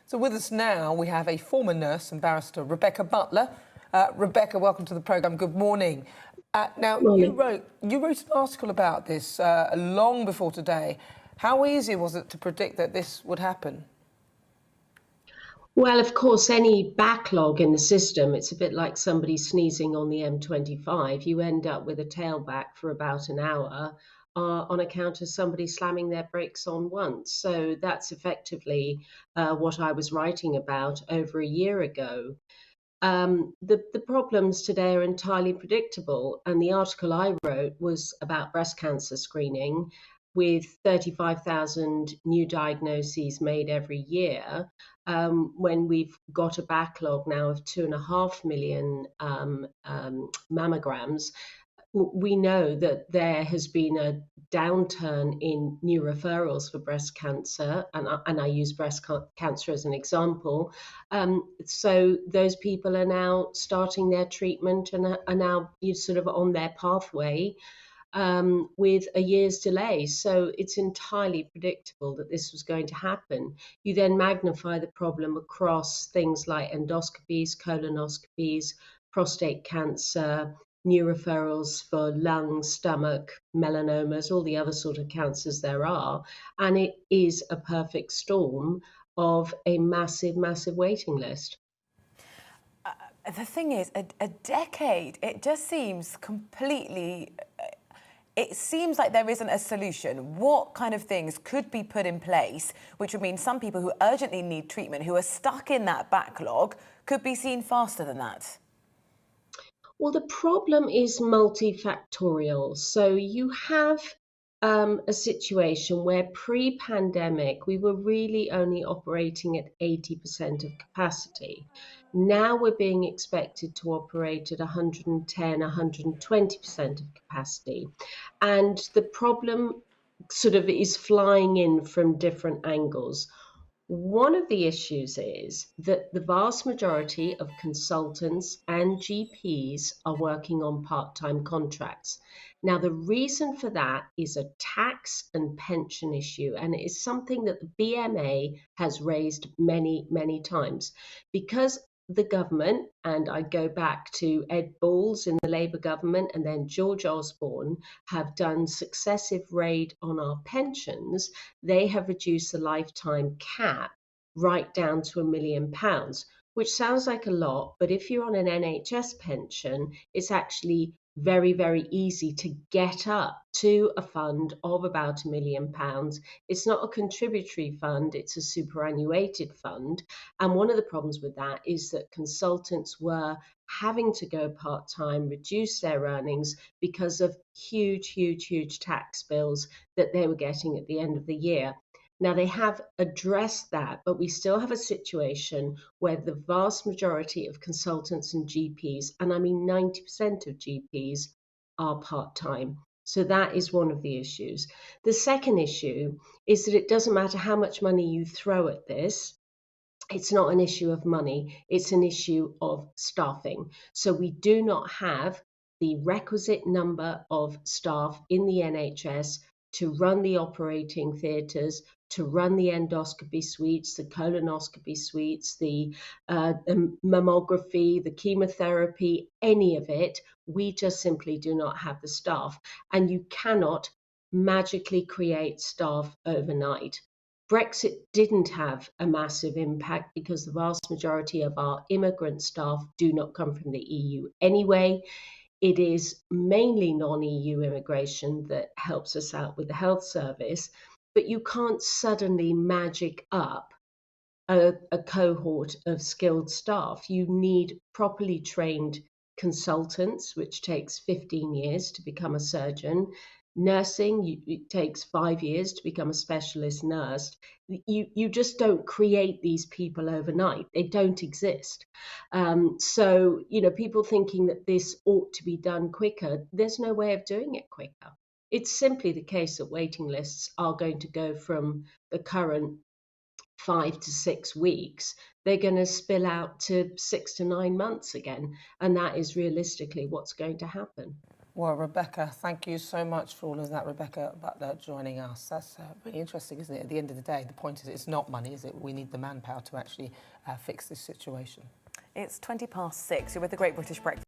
So with us now, we have a former nurse and barrister, Rebecca Butler. Rebecca, welcome to the programme. Good morning. Now, you wrote an article about this long before today. How easy was it to predict that this would happen? Well, of course, any backlog in the system, it's a bit like somebody sneezing on the M25. You end up with a tailback for about an hour on account of somebody slamming their brakes on once. So that's effectively what I was writing about over a year ago. The problems today are entirely predictable, and the article I wrote was about breast cancer screening, with 35,000 new diagnoses made every year. When we've got a backlog now of 2.5 million mammograms, we know that there has been a downturn in new referrals for breast cancer, and I use breast cancer as an example. So those people are now starting their treatment and are now sort of on their pathway with a year's delay. So it's entirely predictable that this was going to happen. You then magnify the problem across things like endoscopies, colonoscopies, prostate cancer, new referrals for lung, stomach, melanomas, all the other sort of cancers there are. And it is a perfect storm of a massive, massive waiting list. The thing is, a decade, it just seems completely... It seems like there isn't a solution. What kind of things could be put in place, which would mean some people who urgently need treatment, who are stuck in that backlog, could be seen faster than that? Well, the problem is multifactorial. So you have a situation where pre-pandemic, we were really only operating at 80% of capacity. Now we're being expected to operate at 110, 120% of capacity. And the problem sort of is flying in from different angles. One of the issues is that the vast majority of consultants and GPs are working on part-time contracts. Now, the reason for that is a tax and pension issue, and it is something that the BMA has raised many, many times. Because the government, and I go back to Ed Balls in the Labour government and then George Osborne, have done successive raid on our pensions, they have reduced the lifetime cap right down to £1 million, which sounds like a lot, but if you're on an NHS pension, it's actually very, very easy to get up to a fund of about £1 million. It's not a contributory fund, it's a superannuated fund. And one of the problems with that is that consultants were having to go part-time, reduce their earnings because of huge, huge, huge tax bills that they were getting at the end of the year. Now, they have addressed that, but we still have a situation where the vast majority of consultants and GPs, and I mean 90% of GPs, are part-time. So that is one of the issues. The second issue is that it doesn't matter how much money you throw at this. It's not an issue of money, it's an issue of staffing. So we do not have the requisite number of staff in the NHS to run the operating theatres, to run the endoscopy suites, the colonoscopy suites, the mammography, the chemotherapy, any of it. We just simply do not have the staff. And you cannot magically create staff overnight. Brexit didn't have a massive impact because the vast majority of our immigrant staff do not come from the EU anyway. It is mainly non-EU immigration that helps us out with the health service, but you can't suddenly magic up a cohort of skilled staff. You need properly trained consultants, which takes 15 years to become a surgeon. Nursing, it takes 5 years to become a specialist nurse. You just don't create these people overnight. They don't exist. So, people thinking that this ought to be done quicker, there's no way of doing it quicker. It's simply the case that waiting lists are going to go from the current 5 to 6 weeks, they're going to spill out to 6 to 9 months again. And that is realistically what's going to happen. Well, Rebecca, thank you so much for all of that. Rebecca Butler joining us. That's really interesting, isn't it? At the end of the day, the point is it's not money, is it? We need the manpower to actually fix this situation. It's 6:20. You're with the Great British Breakfast.